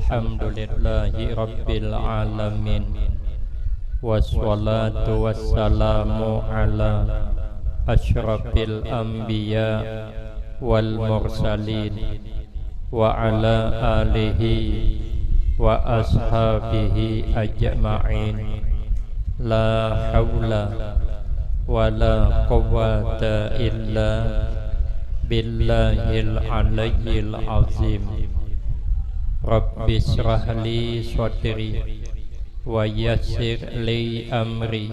Alhamdulillahi Rabbil Alamin. Wassalatu wassalamu ala asyrafil anbiya wal mursalin wa ala alihi wa ashabihi ajma'in. La hawla wa la quwwata illa billahil aliyyil azim. Rabbi shrah li sadri wa yassir li amri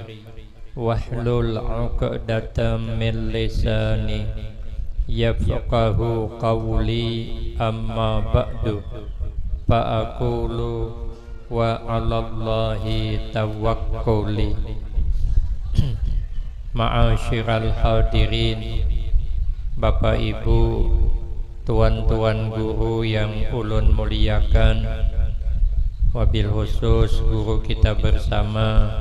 wahlul 'uqdatam min lisani yafqahu qawli. Amma ba'du, fa aqulu wa 'alallahi tawakkuli. Ma'asyiral hadirin, Bapak Ibu, tuan-tuan guru yang ulun muliakan, wabil khusus guru kita bersama,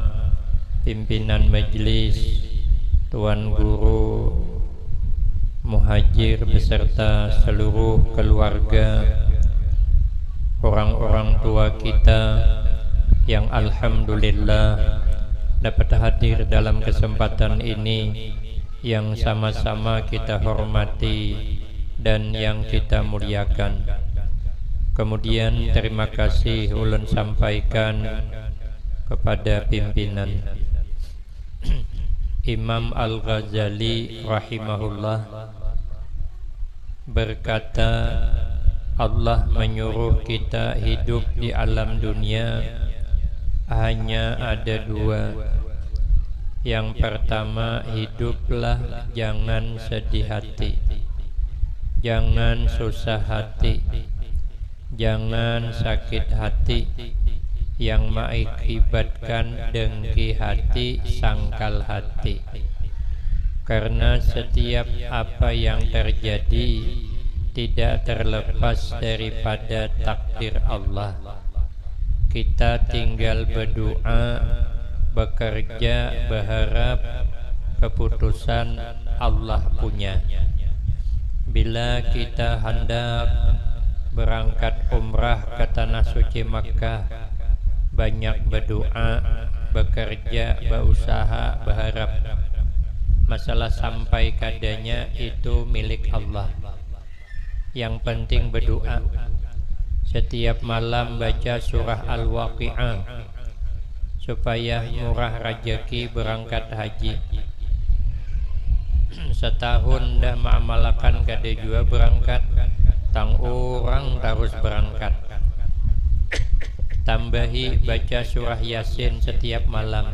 pimpinan majelis, tuan guru Muhajir beserta seluruh keluarga, orang-orang tua kita yang alhamdulillah dapat hadir dalam kesempatan ini yang sama-sama kita hormati dan yang kita muliakan. Kemudian terima kasih ulun sampaikan kepada pimpinan. Imam Al-Ghazali rahimahullah berkata, Allah menyuruh kita hidup di alam dunia hanya ada dua. Yang pertama, hiduplah jangan sedih hati, jangan susah hati, jangan sakit hati yang mengakibatkan dengki hati, sangkal hati. Karena setiap apa yang terjadi tidak terlepas daripada takdir Allah. Kita tinggal berdoa, bekerja, berharap keputusan Allah punya. Bila kita hendak berangkat umrah ke tanah suci Makkah, banyak berdoa, bekerja, berusaha, berharap. Masalah sampai kadanya itu milik Allah. Yang penting berdoa. Setiap malam baca surah Al-Waqi'ah supaya murah rezeki berangkat haji. Setahun dah mengamalkan kada jua berangkat, tang orang terus berangkat. Tambahi baca surah Yasin setiap malam.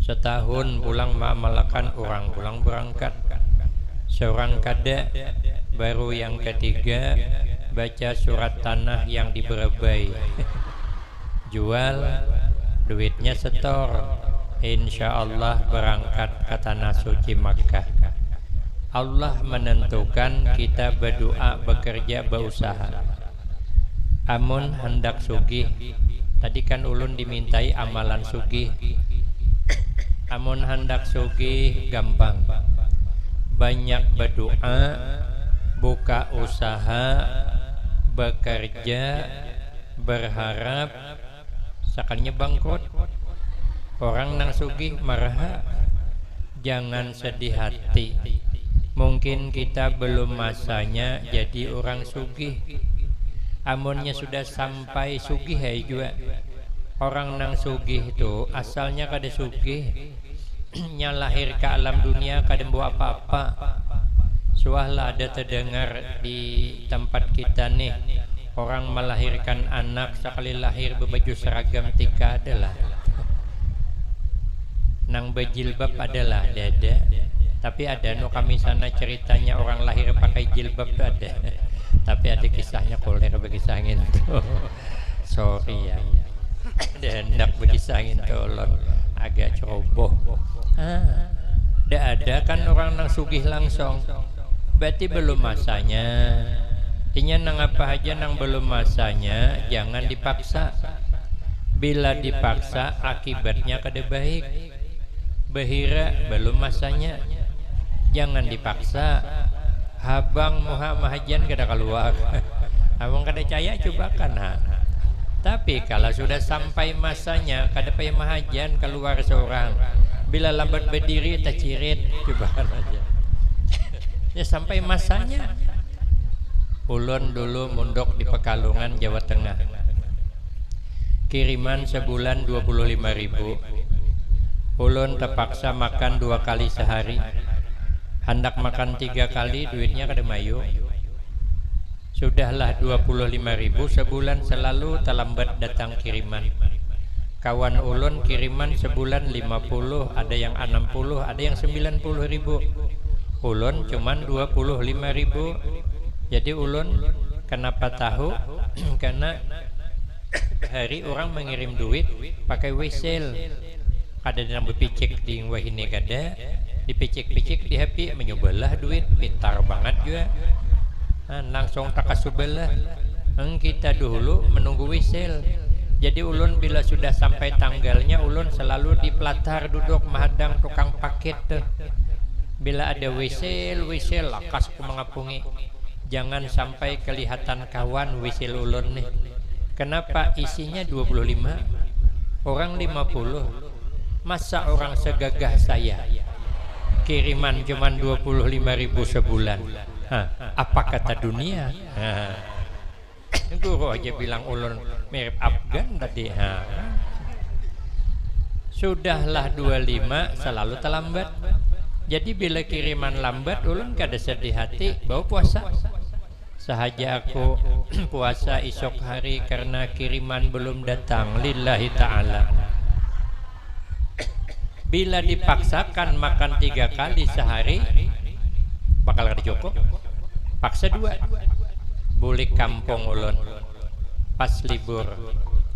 Setahun pulang mengamalkan, orang pulang berangkat. Seorang kada, baru yang ketiga baca surat tanah yang diberebai. Jual, duitnya setor, insya Allah berangkat ke tanah suci Makkah. Allah menentukan kita berdoa, bekerja, berusaha. Amun hendak sugih, tadi kan ulun dimintai amalan sugih. Amun hendak sugih gampang, banyak berdoa, buka usaha, bekerja, berharap. Sekalinya bangkrut, orang nang sugih marah. Jangan sedih hati, mungkin kita belum masanya jadi orang sugih. Amunnya sudah sampai sugih ya juga. Orang nang sugih itu asalnya kada sugih, nya lahir ke alam dunia kada bawa apa-apa. Suahlah ada terdengar di tempat kita nih, orang melahirkan anak sekali lahir berbaju seragam tika adalah, nang berjilbab adalah ada. Tapi ada no kami sana ceritanya orang lahir pakai jilbab tuh ada. Tapi ada kisahnya koler begisangin tuh. Sorry ya. Dan hendak begisangin tolong agak ceroboh. Tidak ada kan orang nang sugih langsung. Berarti belum masanya. Intinya nang apa aja nang belum masanya jangan dipaksa. Bila dipaksa akibatnya kada baik. Behira belum masanya, jangan dipaksa. Habang muha mahajan kada keluar. Awang kada caya cobakan ha. Tapi kalau sudah sampai masanya kada payah mahajan keluar seorang. Bila lambat berdiri tak cirit cobakan aja. Ya sampai masanya. Ulun dulu mondok di Pekalongan, Jawa Tengah. Kiriman sebulan 25.000. Ulun terpaksa makan 2 kali sehari. Hendak makan 3 kali duitnya kada mayu. Sudahlah 25.000 sebulan selalu terlambat datang kiriman. Kawan ulun kiriman sebulan 50, ada yang 60, ada yang 90.000. Ulun cuman 25.000. Jadi ulun kenapa tahu? Karena hari orang mengirim duit pakai wesel. Ada yang berpicik di wahine kada, dipicik-picik di HP menyobalah duit, pintar banget juga. Langsung takasubelah. Kita dulu menunggu wesel. Jadi ulun bila sudah sampai tanggalnya ulun selalu di pelatar duduk menghadang tukang paket tuh. Bila ada wesel lakas ku mengapungi. Jangan sampai kelihatan kawan wesel ulun nih. Kenapa isinya 25? Orang 50. Masa orang segagah saya kiriman cuman 25.000 sebulan? Apa kata dunia? Guru aja bilang ulun mirip Afgan tadi. Sudahlah 25 selalu terlambat. Jadi bila kiriman lambat ulun kada sedih hati, bau puasa. Sahaja aku puasa esok hari karena kiriman belum datang lillahi ta'ala. Bila dipaksakan makan 3 kali sehari bakal kada cukup. Paksa 2. Bulik kampung ulun pas libur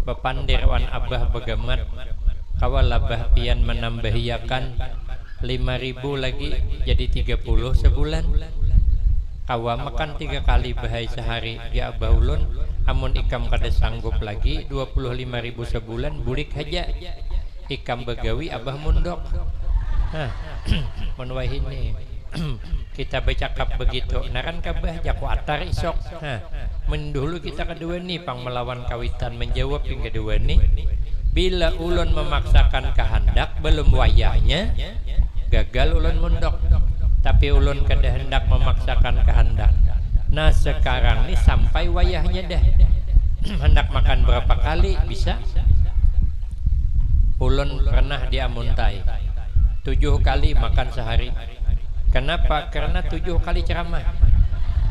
bepandir wan abah begemat kawal abah pian menambahiakan 5.000 lagi jadi 30 sebulan. Kawa makan 3 kali bahai sehari ya abah ulun. Amun ikam kada sanggup lagi 25.000 sebulan bulik haja. Ikam begawi abah mundok. Menwah ini kita bercakap begitu naran kabah jaku atar isok. Mendulu kita kedua ni pang melawan kawitan menjawab yang kedua ni. Bila ulun memaksakan kehendak belum wayahnya gagal ulun mundok. Tapi ulun kada hendak memaksakan kehendak. Nah sekarang ni sampai wayahnya dah. Hendak makan berapa kali bisa? Ulun pernah di Amuntai 7 kali makan sehari. Kenapa? Karena 7 kali ceramah.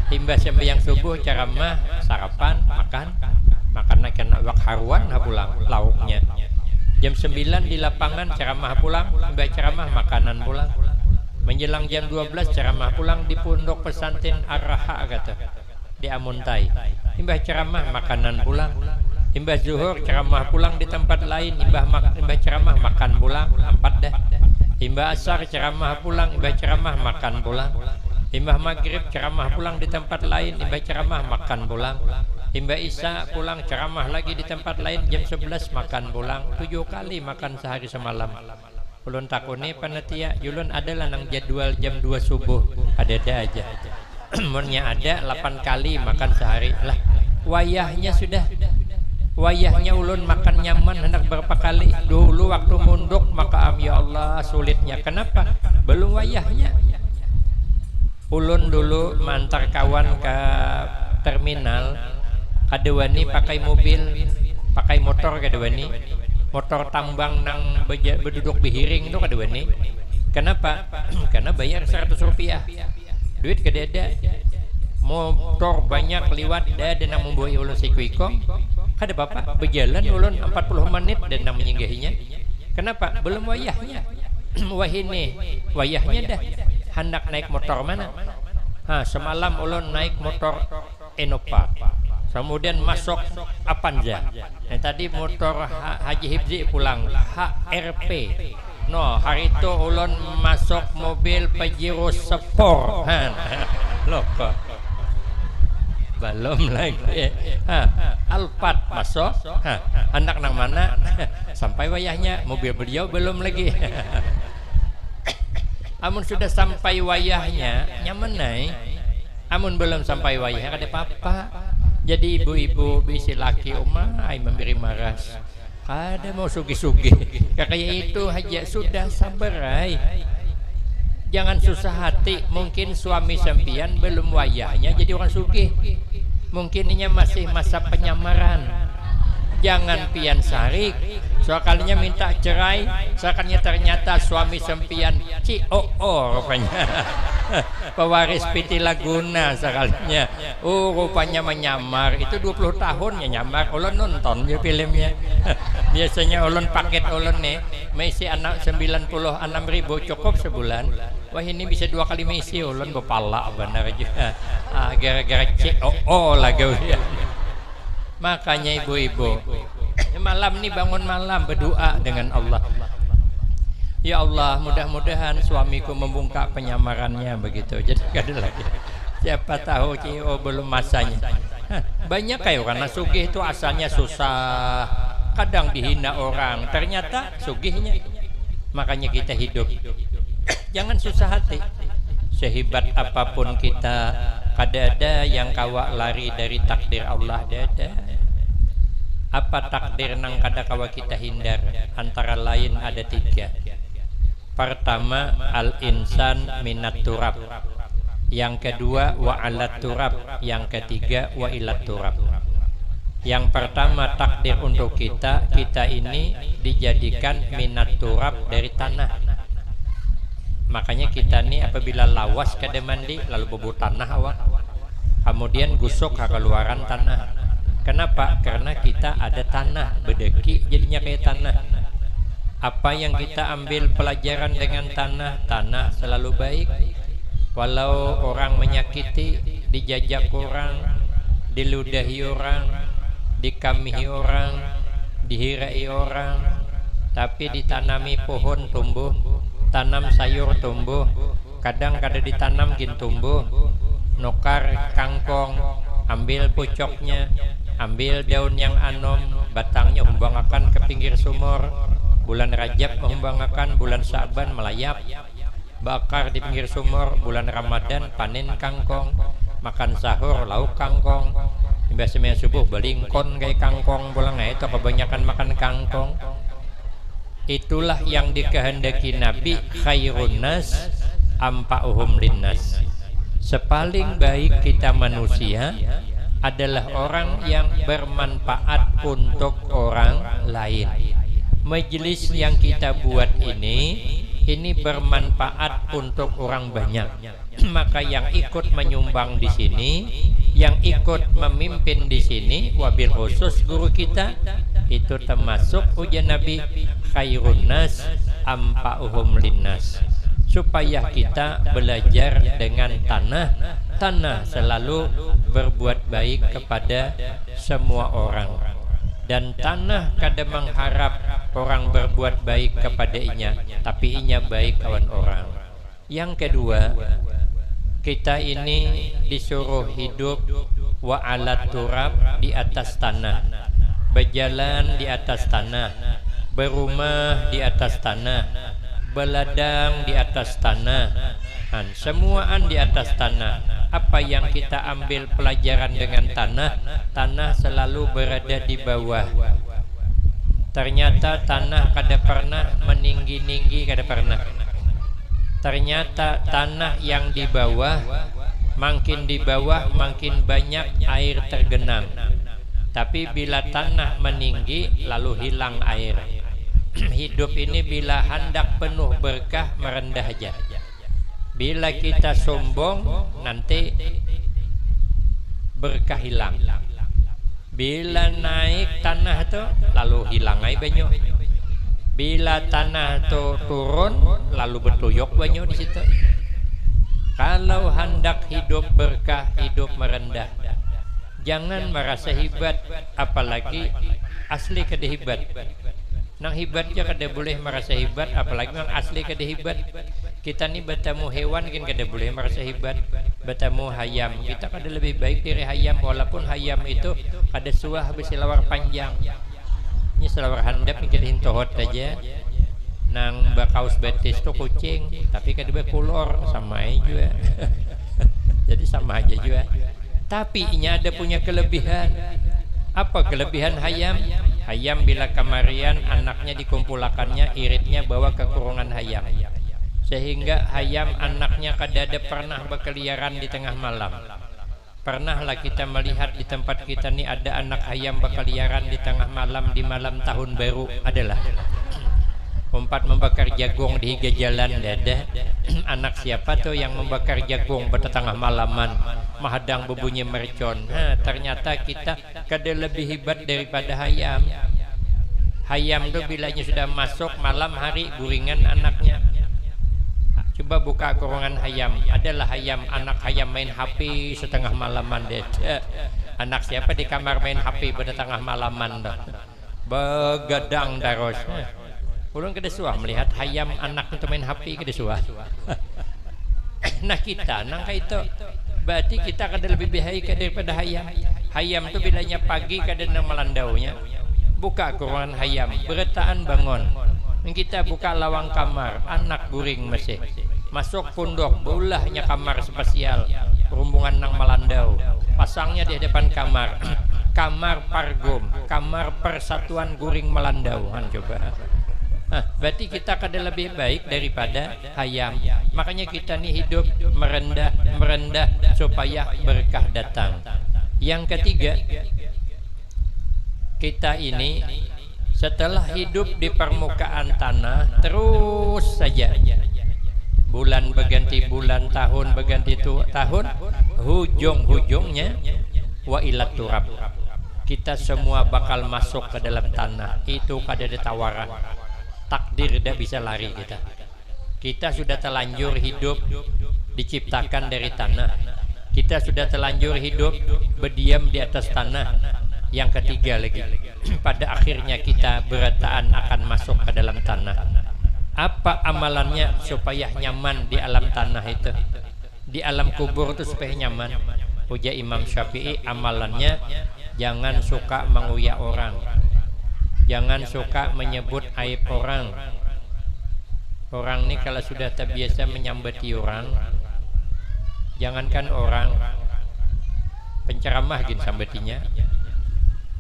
Timbas sembahyang subuh ceramah, sarapan, makan kena wak haruan pulang lauknya. Jam 9 di lapangan ceramah pulang, timbas ceramah makanan pulang. Menjelang jam 12 ceramah pulang di pondok pesantren Ar-Raha kata di Amuntai. Timbas ceramah makanan pulang. Timbas zuhur ceramah pulang di tempat lain, timbas ceramah makan pulang, 4 dah. Imbah asar ceramah pulang, imbah ceramah makan pulang. Imbah maghrib ceramah pulang di tempat lain, imbah ceramah makan pulang. Imbah isya pulang ceramah lagi di tempat lain, jam 11 makan pulang. 7 kali makan sehari semalam. Ulun takuni panitia, ulun adalah nang jadwal jam 2 subuh. Ada aja. Umurnya ada 8 kali makan sehari. Lah, wayahnya sudah. Wayahnya ulun makan nyaman hendak berapa kali. Dulu waktu munduk maka ya Allah sulitnya. Kenapa? Belum wayahnya. Ulun dulu mantar kawan ke terminal. Kadewani pakai mobil, pakai motor kadewani. Motor tambang nang berduduk bihiring itu kadewani. Kenapa? Karena bayar 100 rupiah. Duit kededa. Motor banyak liwat dah dan membawa ulun sikuikong. Kada bapak berjalan ulun 40 menit dan nak menyinggahinya. Kenapa? Belum wayahnya. Wahine wayahnya dah. Hendak naik motor mana? Semalam ulun naik motor Innova. Kemudian masuk Avanza. Tadi motor Haji Hibzi pulang HRP. No, hari itu ulun masuk mobil Pajero Sport. Loh kok belum lagi. Alphard masuk. Anak nang mana? Sampai wayahnya. Mobil beliau belum lagi. Amun sudah sampai wayahnya nyaman naik. Amun belum sampai wayahnya kada apa-apa. Jadi ibu-ibu bisi laki umai memberi maras. Kada mau sugi-sugi. Kayak itu aja sudah sabar ay. Jangan susah hati. Mungkin suami sempian belum wayahnya jadi orang sugih. Mungkin ini masih masa penyamaran. Jangan pian sarik. Soalnya minta cerai, soalnya ternyata suami sempian rupanya. Pewaris Piti Laguna sekalinya. Rupanya menyamar. Itu 20 tahun ya nyamar. Ulun nonton ya filmnya. Biasanya ulun paket ulun nih misi anak 96.000 cukup sebulan. Wah ini bisa 2 kali misi ulun bepala benar juga. Gara-gara lagi ya. Makanya ibu-ibu malam nih bangun malam berdoa dengan Allah. Ya Allah, mudah-mudahan suamiku membungkak penyamarannya begitu. Jadi kada lagi. Siapa tahu belum masanya. Banyak kayak karena sugih itu asalnya susah. Kadang dihina orang, ternyata sugihnya. Makanya kita hidup. Jangan susah hati. Sehebat apapun kita, kada ada yang kawa lari dari takdir Allah, ada. Apa takdir nang kada kawa kita hindar? Antara lain ada 3. Pertama, al-insan minat turab. Yang kedua, wa alat turab. Yang ketiga, wa ilat turab. Yang pertama, takdir untuk kita ini dijadikan minat turab dari tanah. Makanya kita nih apabila lawas kada mandi lalu bubur tanah awak. Kemudian gusuk keluaran tanah. Kenapa? Karena kita ada tanah, bedeki jadinya kayak tanah. Apa yang kita ambil pelajaran dengan tanah? Tanah selalu baik. Walau orang menyakiti, dijajak orang, diludahi orang, dikamihi orang, dihirai orang, tapi ditanami pohon tumbuh, tanam sayur tumbuh, kadang kada ditanam gin tumbuh. Nukar kangkong, ambil pucoknya, ambil daun yang anom, batangnya humbangakan ke pinggir sumur. Bulan Rajab menghumbangakan, bulan Sa'ban melayap, bakar di pinggir sumur. Bulan Ramadan panen kangkong, makan sahur lauk kangkong. Biasanya subuh belingkon kayak kangkong pulang. Itu kebanyakan makan kangkong. Itulah yang dikehendaki Nabi, khairun nas ampa'uhum linnas. Sepaling baik kita manusia adalah orang yang bermanfaat untuk orang lain. Majelis yang kita buat ini bermanfaat untuk orang banyak. Maka yang ikut menyumbang di sini, yang ikut memimpin di sini, wabil khusus guru kita, itu termasuk ujian Nabi, khairun nas ampa'uhum linnas. Supaya kita belajar dengan tanah. Tanah selalu berbuat baik kepada semua orang. Dan tanah kadang mengharap orang berbuat baik kepada inya, tapi inya baik kawan orang. Yang kedua, kita ini disuruh hidup wa alat turab, di atas tanah, berjalan di atas tanah, berumah di atas tanah, beladang di atas tanah, semuaan di atas tanah. Apa yang kita ambil pelajaran dengan tanah? Tanah selalu berada di bawah. Ternyata tanah kada pernah meninggi-ninggi, kada pernah. Ternyata tanah yang di bawah, makin di bawah makin banyak air tergenang. Tapi bila tanah meninggi lalu hilang air. Hidup ini bila hendak penuh berkah merendah aja. Bila kita sombong nanti berkah hilang. Bila naik tanah tu lalu hilang air banyak. Bila tanah tu turun lalu bertuyuk banyak di situ. Kalau hendak hidup berkah, hidup merendah, jangan merasa hebat, apalagi asli kada hebat. Nang hebatnya kada boleh merasa hebat, apalagi nang asli kada hebat. Kita ni bertemu hewan kan kada boleh merasa hebat. Bertemu hayam, kita kada lebih baik dari hayam, walaupun hayam itu kada suah berselawar panjang. Ini selawar handap ni kada hintohot aja. Nang bakaus betis tu kucing, tapi kada berkulor, sama aja juga. Jadi sama aja juga. Tapi inya ada punya kelebihan. Apa kelebihan hayam? Hayam bila kamarian anaknya dikumpulakannya, iritnya bawa ke kurungan hayam, sehingga hayam anaknya kadada pernah berkeliaran di tengah malam. Pernahlah kita melihat di tempat kita nih ada anak hayam berkeliaran di tengah malam, di malam tahun baru adalah umpat membakar jagung di higa jalan dada. Anak siapa tuh yang membakar jagung pada tengah malaman, mahadang berbunyi mercon. Ternyata kita kada lebih hebat daripada hayam. Hayam tuh bilanya sudah masuk malam hari guringan anaknya. Coba buka kurungan hayam, adalah hayam, anak hayam main HP setengah malaman deh. Anak siapa di kamar main HP pada tengah malaman dah, begadang terus. Ulun kada suah melihat hayam anak itu main HP, kada suah. Nah kita nangka itu berarti kita kada lebih baik daripada hayam. Hayam itu bilanya pagi kada nang melandaunya, buka kurungan hayam, beretaan bangun. Kita buka lawang kamar, anak guring masih masuk pondok, beulahnya kamar spesial, rombongan nang melandau, pasangnya di depan kamar. Kamar pargum, kamar persatuan guring melandau. Coba. Berarti kita kada lebih baik daripada hayam. Makanya kita nih hidup merendah supaya berkah datang. Yang ketiga, kita ini setelah hidup di permukaan tanah terus saja, bulan berganti bulan, tahun berganti tahun, hujung-hujungnya wa ilat turab, kita semua bakal masuk ke dalam tanah. Itu kada ada tawaran, takdir tidak bisa lari kita. Kita sudah terlanjur hidup diciptakan dari tanah, kita sudah terlanjur hidup berdiam di atas tanah. Yang ketiga lagi, pada akhirnya kita beretaan akan masuk ke dalam tanah. Apa amalannya supaya nyaman di alam tanah itu, di alam kubur itu supaya nyaman? Ujar Imam Syafi'i, amalannya jangan suka menguyak orang, jangan suka menyebut aib orang. Orang ini kalau sudah terbiasa menyambati orang, jangankan orang, penceramah gini sambatinya,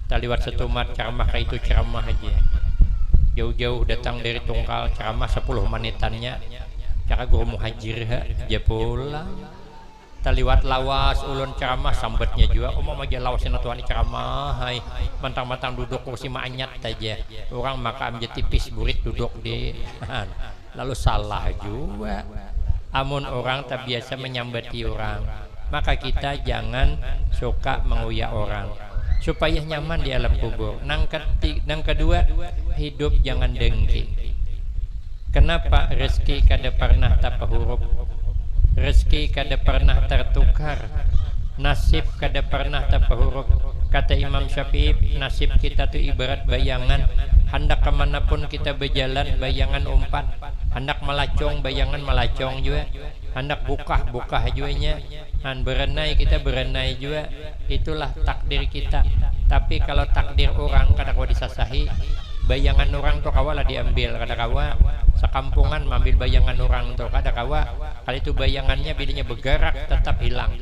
tak lewat setumat ceramah kayak itu ceramah aja, jauh-jauh datang dari Tungkal ceramah 10 menitannya, cara guru muhajir aja pulang. Tak lewat lawas ulun ceramah sambatnya juga, aja lawasin tuan ceramah, hai mantang-mantang duduk kursi manyat aja, orang maka ambil tipis burit duduk di lalu salah juga. Amun orang tak biasa menyambati orang, maka kita jangan suka menguyak orang supaya nyaman di alam kubur. Nang kedua, hidup jangan dengki. Kenapa? Rezeki kada pernah tapahurup, rezeki kada pernah tertukar, nasib kada pernah tapahurup. Kata Imam Syafi'i, nasib kita tu ibarat bayangan, hendak kemanapun kita berjalan bayangan umpat, hendak melacong bayangan melacong juga, hendak buka juga nya, berenai kita berenai juga. Itulah takdir kita. Tapi kalau takdir orang kada kawa disasahi, bayangan orang tu kawalah diambil, kada kawa sekampungan mengambil bayangan orang tu, kada kawa. Kalau itu bayangannya bilanya bergerak tetap hilang.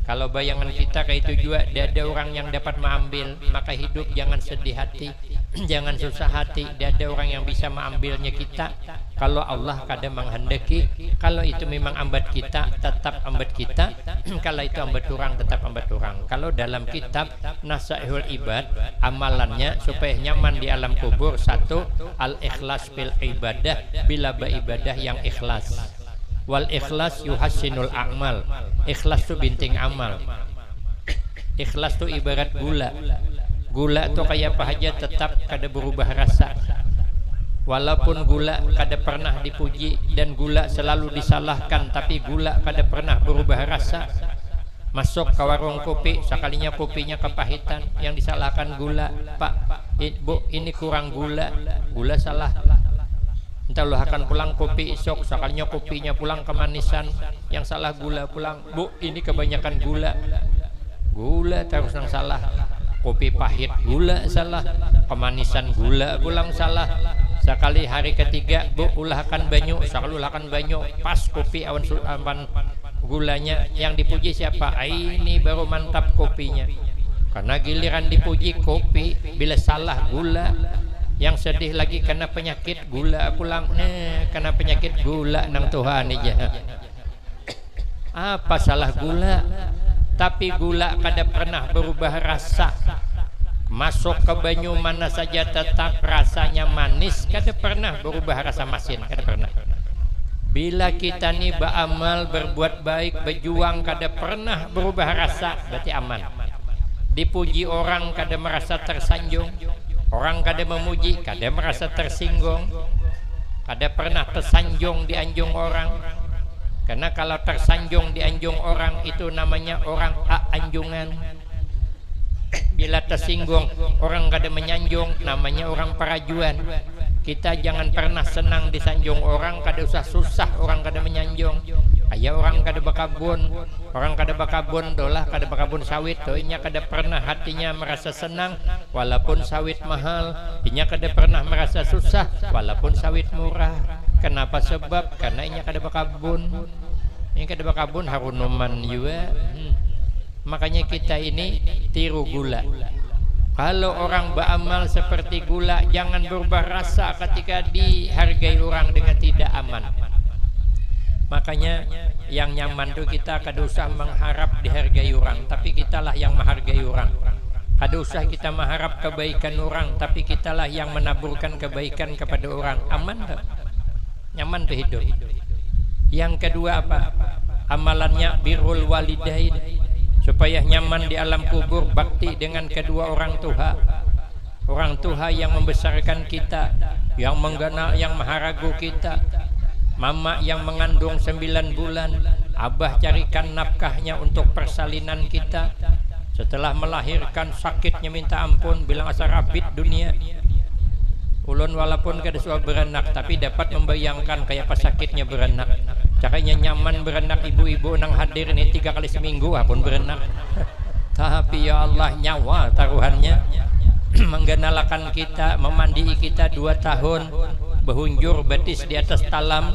Kalau bayangan kita kayak itu juga, ada orang yang dapat mengambil. Maka hidup jangan sedih hati, jangan susah hati. Ada orang yang bisa mengambilnya kita. Kalau Allah kadang menghendaki, kalau itu memang ambat kita, tetap ambat kita. Kalau itu ambat orang, tetap ambat orang. Kalau dalam kitab Nasaihul Ibad, amalannya supaya nyaman di alam kubur, satu, al-ikhlas bil ibadah, bila beribadah yang ikhlas. Wal ikhlas yuhassinul a'mal, ikhlas itu binting amal. Ikhlas itu ibarat gula. Gula itu kayak apa aja tetap kada berubah rasa. Walaupun gula kada pernah dipuji dan gula selalu disalahkan, tapi gula kada pernah berubah rasa. Masuk ke warung kopi, sekalinya kopinya kepahitan, yang disalahkan gula. Pak, Bu, ini kurang gula. Gula salah. Entah lu akan pulang kopi esok, sekalinya kopinya pulang kemanisan, yang salah gula pulang. Bu, ini kebanyakan gula. Gula terus yang salah. Kopi pahit gula salah, kemanisan gula pulang salah. Sekali hari ketiga, Bu, ulahkan banyu, sekali ulahkan banyu, pas kopi awan gulanya. Yang dipuji siapa? Ini baru mantap kopinya. Karena giliran dipuji kopi, bila salah gula. Yang sedih lagi karena penyakit gula pulang. Karena penyakit gula nang Tuhan aja. Apa salah gula? Tapi gula kada pernah berubah rasa. Masuk ke banyu mana saja tetap rasanya manis. Kada pernah berubah rasa masin. Kada pernah. Bila kita ni beramal, berbuat baik, berjuang, kada pernah berubah rasa, berarti aman. Dipuji orang kada merasa tersanjung. Orang kada memuji, kada merasa tersinggung. Kada pernah tersanjung di anjung orang. Karena kalau tersanjung di anjung orang itu namanya orang anjungan. Bila tersinggung orang kada menyanjung, namanya orang parajuan. Kita jangan pernah senang disanjung orang, kada usah susah orang kada menyanjung. Aya orang kada bakabun, orang kada bakabun dolah kada bakabun sawit, inya kada pernah hatinya merasa senang walaupun sawit mahal, inya kada pernah merasa susah walaupun sawit murah. Kenapa? Sebab karena inya kada bakabun. Ini kada bakabun harunuman juga. Makanya kita ini tiru gula. Kalau orang beramal seperti gula, jangan berubah rasa ketika dihargai orang dengan tidak aman. Makanya yang nyaman itu kita kada usah mengharap dihargai orang, tapi kitalah yang menghargai orang. Kada usah kita mengharap kebaikan orang, tapi kitalah yang menaburkan kebaikan kepada orang. Aman tak? Nyaman tuh hidup. Yang kedua apa? Amalannya birrul walidain. Supaya nyaman di alam kubur, bakti dengan kedua orang tua. Orang tua yang membesarkan kita, yang menggenal, yang maharagu kita. Mama yang mengandung 9 bulan, abah carikan nafkahnya untuk persalinan kita. Setelah melahirkan sakitnya minta ampun, bilang asa rabit dunia. Ulun walaupun kada suka beranak, tapi dapat membayangkan kayak apa sakitnya beranak. Caranya nyaman beranak, ibu-ibu nang hadir ini 3 kali seminggu pun beranak. Tapi ya Allah, nyawa taruhannya. Menggenalakan kita, memandii kita 2 tahun, berhunjur betis di atas talam.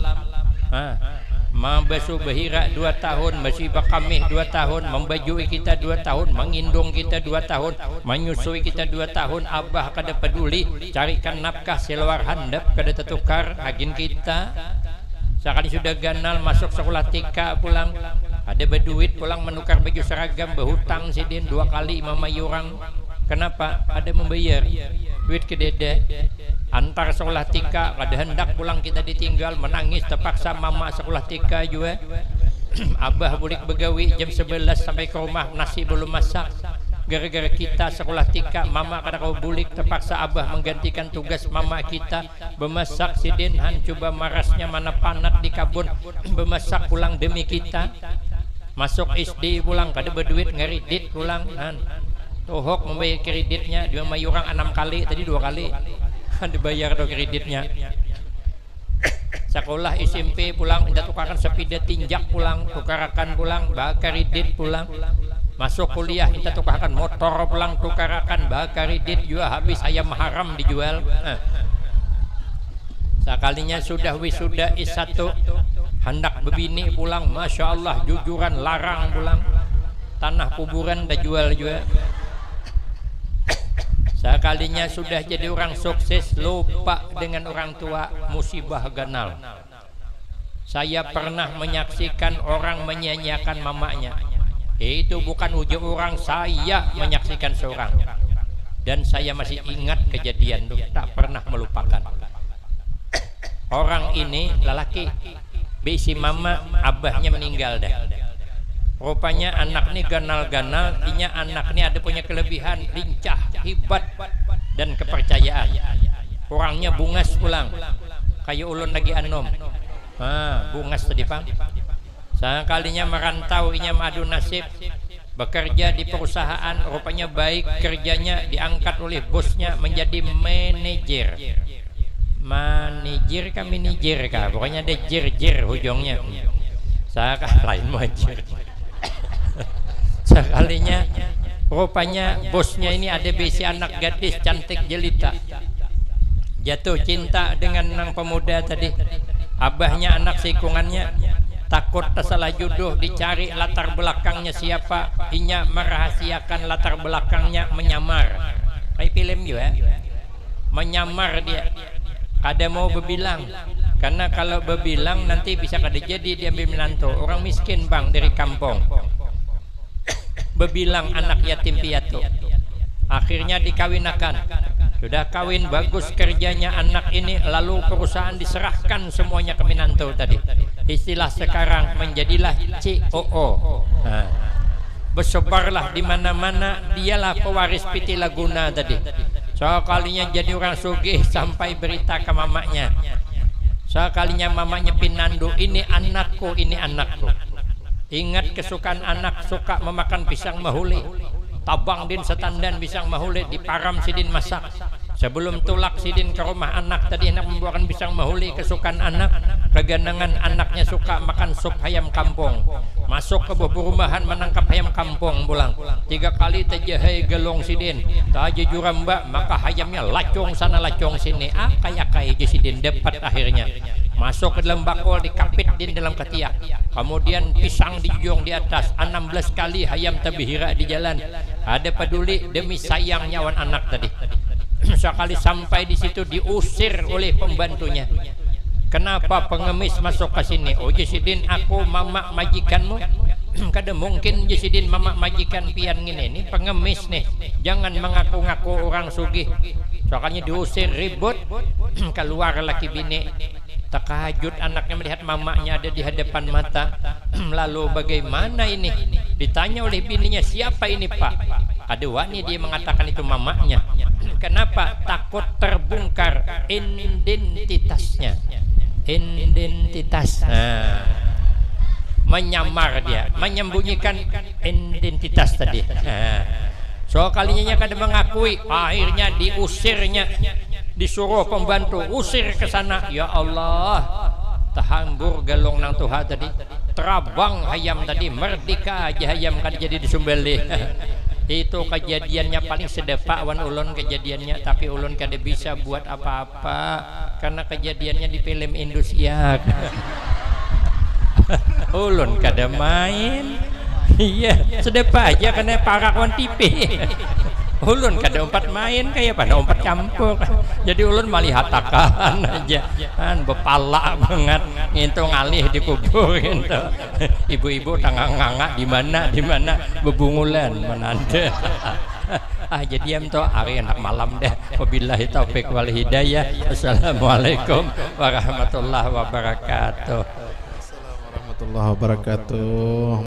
Membasuh behira 2 tahun, masih bakamih 2 tahun, membajui kita 2 tahun, mengindung kita 2 tahun, menyusui kita 2 tahun. Abah kada peduli, carikan nafkah seluar handap kada tertukar agin kita. Sekali sudah ganal masuk sekolah TK pulang, ada berduit pulang menukar baju seragam, berhutang sidin 2 kali mama yurang. Kenapa? Ada membayar duit ke dede. Antar sekolah TK, kada hendak pulang kita ditinggal, menangis terpaksa mama sekolah TK juga. Abah bulik begawi jam 11 sampai ke rumah nasi belum masak. Gara-gara kita sekolah TK, mama kada kau bulik, terpaksa abah menggantikan tugas mama kita bemasak sidin. Han coba marasnya mana panat di kabun, bemasak pulang demi kita. Masuk SD pulang kada berduit, ngeridit pulang. Han tohok membayar kreditnya, dia mayurang 6 kali, tadi 2 kali dibayar do kreditnya. Sekolah SMP pulang, minta tukarkan sepeda tinjak pulang, tukarakan pulang, bakar kredit pulang. Masuk kuliah, minta tukarkan motor pulang, tukarakan, bakar kredit juga, habis ayam haram dijual. Sekalinya sudah wisuda S1, hendak bebini pulang, masya Allah jujuran larang pulang, tanah kuburan dah jual juga. Sekalinya sudah jadi orang sukses, lupa dengan orang tua, musibah ganal. Saya pernah menyaksikan orang menyanyiakan mamanya. Itu bukan uji orang, saya menyaksikan seorang. Dan saya masih ingat kejadian itu, tak pernah melupakan. Orang ini lelaki, bisi mama, abahnya meninggal dah. Rupanya anak ini ganal-ganal, inya anak ini ada punya kelebihan, lincah, hebat, dan kepercayaan. Orangnya bungas pulang, kayak ulun lagi anom. Bungas tadi pang. Sekalinya merantau, inya madu nasib, bekerja di perusahaan, rupanya baik kerjanya, diangkat oleh bosnya menjadi manajer. Manajer kah manajer kah? Pokoknya ada jer-jer hujungnya. Saya lain manajer. Sekalinya rupanya bosnya ini ada bisi anak gadis cantik jelita, jatuh cinta dengan nang pemuda tadi. Abahnya anak sikungannya takut salah jodoh, dicari latar belakangnya siapa, inya merahasiakan latar belakangnya, menyamar. Kayak film juga menyamar dia, kada mau berbilang, karena kalau berbilang nanti bisa kada jadi dia ambil menantu. Orang miskin bang dari kampung berbilang anak yatim piatu, akhirnya dikawinakan. Sudah kawin bagus kerjanya anak ini, lalu perusahaan diserahkan semuanya ke menantu tadi. Istilah sekarang menjadilah COO. Nah, bersebarlah di mana-mana, dialah pewaris Piti Laguna tadi. Sekalinya jadi orang sugih sampai berita ke mamanya. Sekalinya mamanya pinandu, ini anakku, ini anakku. Ingat kesukaan anak, suka memakan pisang mahuli. Tabang din setandan pisang mahuli, diparam sidin masak. Sebelum tulak sidin ke rumah anak tadi, hendak membuahkan pisang mahuli. Kesukaan anak, keganangan anaknya suka makan sup ayam kampung. Masuk ke perumahan menangkap ayam kampung pulang. 3 kali terjahai gelong sidin, taja juram mbak, maka ayamnya lacung sana lacung sini. Kayak sidin dapat akhirnya. Masuk ke dalam bakul, dikapit din dalam ketiak. Kemudian pisang dijunjung di atas. 16 kali ayam tabihira di jalan. Ada peduli demi sayang nyawan anak tadi. Sekali sampai di situ diusir oleh pembantunya. Kenapa pengemis masuk ke sini? Oh Jesidin, aku mama majikanmu. Kada mungkin Jesidin mama majikan pian ngene, ini pengemis nih. Jangan mengaku-ngaku orang sugih. Soalnya diusir, ribut. Keluar laki bini. Terkejut anaknya melihat mamanya ada di hadapan mata. Lalu bagaimana ini? Ditanya oleh bininya, siapa ini pak? Ada wani dia mengatakan itu mamanya. Kenapa? Takut terbongkar identitasnya. Identitas. Nah, menyamar dia, menyembunyikan identitas tadi. Nah, so kalinya kada mengakui, akhirnya diusirnya. Disuruh pembantu usir ke sana. Ya Allah, tahambur galong nang Tuhan tadi, terabang ayam tadi, merdeka aja ayam kan jadi disumbeli. Itu kejadiannya paling sedepak wan ulun kejadiannya, tapi ulun kada bisa buat apa-apa karena kejadiannya di film Indonesia. Ulun kada main. Iya, sedepak aja karena parak wan TV. Ulun kada umpat main kayak pada umpat campur. Jadi ulun melihat hatakan aja kan bepala banget ngintung ngalih di kubur gitu. Ibu-ibu tangang-ngangak di mana bebungulan menanda. Jadi em to hari anak malam deh. Wabillahi taufik wal hidayah. Assalamualaikum warahmatullahi wabarakatuh. Assalamualaikum warahmatullahi wabarakatuh.